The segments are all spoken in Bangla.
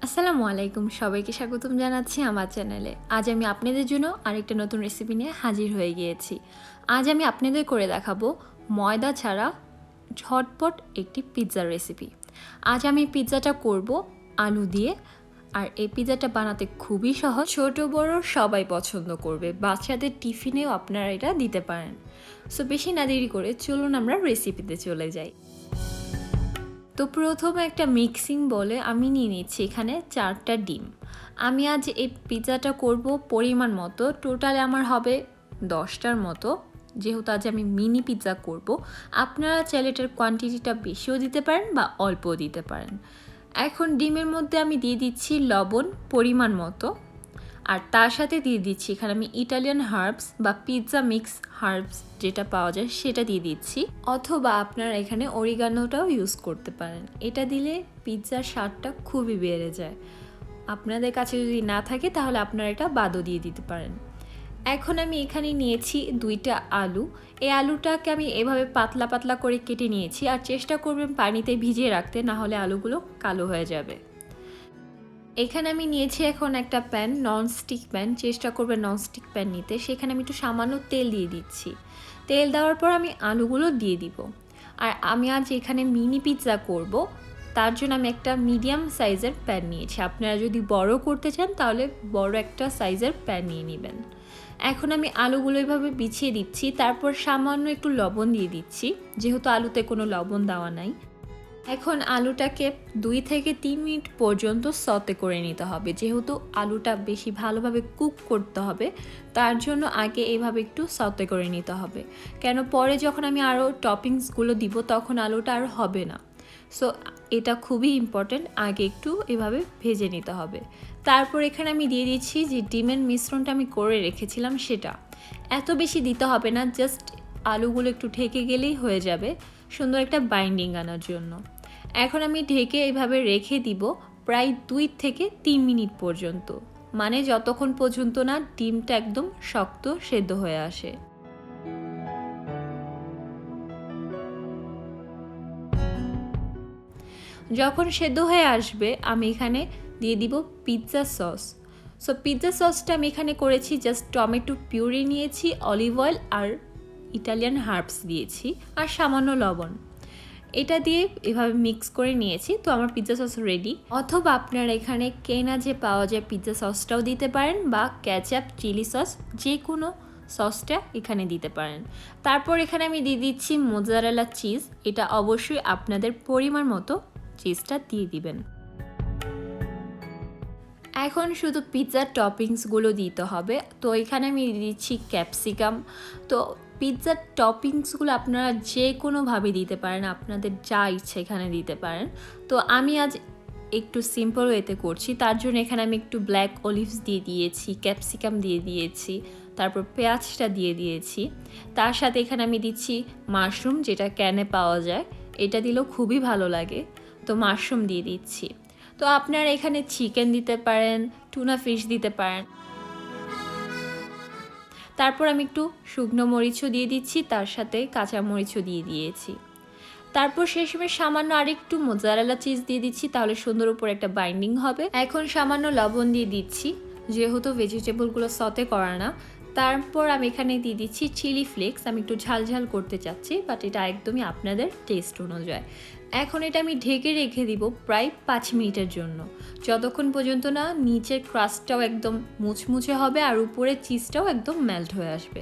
আসসালামু আলাইকুম, সবাইকে স্বাগতম জানাচ্ছি আমার চ্যানেলে। আজ আমি আপনাদের জন্য আরেকটা নতুন রেসিপি নিয়ে হাজির হয়ে গিয়েছি। আজ আমি আপনাদের করে দেখাবো ময়দা ছাড়া ঝটপট একটি পিৎজার রেসিপি। আজ আমি পিৎজাটা করব আলু দিয়ে, আর এই পিৎজাটা বানাতে খুবই সহজ, ছোট বড় সবাই পছন্দ করবে, বাচ্চাদের টিফিনেও আপনারা এটা দিতে পারেন। সো বেশি না দেরি করে চলুন আমরা রেসিপিতে চলে যাই। তো প্রথমে একটা মিক্সিং বলে আমি নিয়ে নিচ্ছি এখানে 4টা ডিম। আমি আজ এই পিৎজাটা করব পরিমাণ মতো, টোটালে আমার হবে 10টার মতো, যেহেতু আজ আমি মিনি পিৎজা করব। আপনারা চাইলে এটার কোয়ান্টিটিটা বেশিও দিতে পারেন বা অল্পও দিতে পারেন। এখন ডিমের মধ্যে আমি দিয়ে দিচ্ছি লবণ পরিমাণ মতো, আর তার সাথে দিয়ে দিচ্ছি এখানে আমি ইটালিয়ান হার্বস বা পিৎজা মিক্স হার্বস যেটা পাওয়া যায় সেটা দিয়ে দিচ্ছি, অথবা আপনারা এখানে অরিগানোটাও ইউজ করতে পারেন। এটা দিলে পিৎজার স্বাদটা খুবই বেড়ে যায়। আপনাদের কাছে যদি না থাকে তাহলে আপনারা এটা বাদও দিয়ে দিতে পারেন। এখন আমি এখানে নিয়েছি 2টা আলু। এই আলুটাকে আমি এভাবে পাতলা পাতলা করে কেটে নিয়েছি, আর চেষ্টা করবেন পানিতে ভিজিয়ে রাখতে, না হলে আলুগুলো কালো হয়ে যাবে। এখানে আমি নিয়েছি এখন একটা প্যান, ননস্টিক প্যান, চেষ্টা করবে ননস্টিক প্যান নিতে। সেখানে আমি একটু সামান্য তেল দিয়ে দিচ্ছি। তেল দেওয়ার পর আমি আলুগুলো দিয়ে দিব। আর আমি আজ এখানে মিনি পিৎজা করব, তার জন্য আমি একটা মিডিয়াম সাইজের প্যান নিয়েছি। আপনারা যদি বড় করতে চান তাহলে বড় একটা সাইজের প্যান নিয়ে নেবেন। এখন আমি আলুগুলো এভাবে বিছিয়ে দিচ্ছি, তারপর সামান্য একটু লবণ দিয়ে দিচ্ছি, যেহেতু আলুতে কোনো লবণ দেওয়া নাই। এখন আলুটাকে 2 থেকে 3 মিনিট পর্যন্ত সতে করে নিতে হবে। যেহেতু আলুটা বেশি ভালোভাবে কুক করতে হবে, তার জন্য আগে এইভাবে একটু সতে করে নিতে হবে, কেন পরে যখন আমি আরও টপিংসগুলো দিব তখন আলুটা আর হবে না। সো এটা খুবই ইম্পর্ট্যান্ট, আগে একটু এভাবে ভেজে নিতে হবে। তারপর এখানে আমি দিয়ে দিচ্ছি যে ডিমের মিশ্রণটা আমি করে রেখেছিলাম সেটা। এত বেশি দিতে হবে না, জাস্ট আলুগুলো একটু ঢেকে গেলেই হয়ে যাবে, সুন্দর একটা বাইন্ডিং আনার জন্য। এখন আমি ঢেকে এইভাবে রেখে দিব প্রায় 2 থেকে 3 মিনিট পর্যন্ত, মানে যতক্ষণ পর্যন্ত না ডিমটা একদম শক্ত সেদ্ধ হয়ে আসে। যখন সেদ্ধ হয়ে আসবে আমি এখানে দিয়ে দিব পিৎজা সস। সো পিৎজা সসটা আমি এখানে করেছি জাস্ট টমেটো পিউরি নিয়েছি, অলিভ অয়েল আর ইটালিয়ান হার্বস দিয়েছি, আর সামান্য লবণ। এটা দিয়ে এভাবে মিক্স করে নিয়েছি। তো আমার পিৎজা সস রেডি। অথবা আপনারা এখানে কেনা যে পাওয়া যায় পিৎজা সসটাও দিতে পারেন, বা ক্যাচআপ, চিলি সস, যে কোনো সসটা এখানে দিতে পারেন। তারপর এখানে আমি দিয়ে দিচ্ছি মোজারেলা চিজ। এটা অবশ্যই আপনাদের পরিমাণ মতো চিজটা দিয়ে দিবেন। এখন শুধু পিৎজার টপিংসগুলো দিতে হবে। তো এখানে আমি দিয়ে দিচ্ছি ক্যাপসিকাম। তো পিৎজার টপিংসগুলো আপনারা যে কোনোভাবে দিতে পারেন, আপনাদের যা ইচ্ছে এখানে দিতে পারেন। তো আমি আজ একটু সিম্পল ওয়েতে করছি, তার জন্য এখানে আমি একটু ব্ল্যাক অলিভস দিয়ে দিয়েছি, ক্যাপসিকাম দিয়ে দিয়েছি, তারপর পেঁয়াজটা দিয়ে দিয়েছি। তার সাথে এখানে আমি দিচ্ছি মাশরুম, যেটা ক্যানে পাওয়া যায়, এটা দিলেও খুবই ভালো লাগে। তো মাশরুম দিয়ে দিচ্ছি। তো আপনারা এখানে চিকেন দিতে পারেন, টুনা ফিশ দিতে পারেন। তারপর আমি একটু শুকনো মরিচও দিয়ে দিচ্ছি, তার সাথে কাঁচা মরিচও দিয়ে দিয়েছি। তারপর শেষমে সামান্য আরেকটু মোজারেলা চিজ দিয়ে দিচ্ছি, তাহলে সুন্দর উপর একটা বাইন্ডিং হবে। এখন সামান্য লবণ দিয়ে দিচ্ছি, যেহেতু ভেজিটেবলগুলো সতে করা না। তারপর আমি এখানে দিয়ে দিচ্ছি চিলি ফ্লেক্স। আমি একটু ঝাল ঝাল করতে চাচ্ছি, বাট এটা একদমই আপনাদের টেস্ট অনুযায়ী। এখন এটা আমি ঢেকে রেখে দিব প্রায় 5 মিনিটের জন্য, যতক্ষণ পর্যন্ত না নিচের ক্রাস্টটাও একদম মুচমুচে হবে আর উপরে চিজটাও একদম মেল্ট হয়ে আসবে।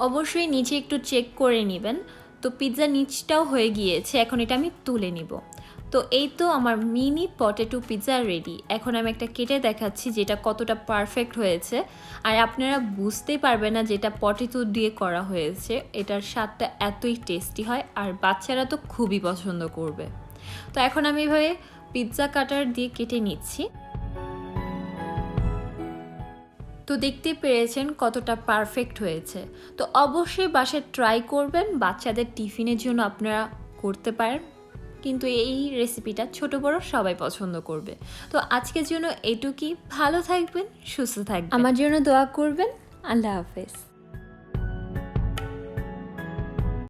অবশ্যই নিচে একটু চেক করে নেবেন। তো পিৎজা নিচটাও হয়ে গিয়েছে, এখন এটা আমি তুলে নিব। তো এই তো আমার মিনি পটেটো পিৎজা রেডি। এখন আমি একটা কেটে দেখাচ্ছি যেটা কতটা পারফেক্ট হয়েছে, আর আপনারা বুঝতেই পারবেন না যেটা পটেটো দিয়ে করা হয়েছে। এটার স্বাদটা এতই টেস্টি হয়, আর বাচ্চারা তো খুবই পছন্দ করবে। তো এখন আমি এভাবে পিৎজা কাটার দিয়ে কেটে নিচ্ছি। তো দেখতে পেরেছেন কতটা পারফেক্ট হয়েছে। তো অবশ্যই বাসায় ট্রাই করবেন, বাচ্চাদের টিফিনের জন্য আপনারা করতে পারেন, কিন্তু এই রেসিপিটা ছোট বড় সবাই পছন্দ করবে। তো আজকের জন্য এটুকুই। ভালো থাকবেন, সুস্থ থাকবেন, আমার জন্য দোয়া করবেন। আল্লাহ হাফেজ।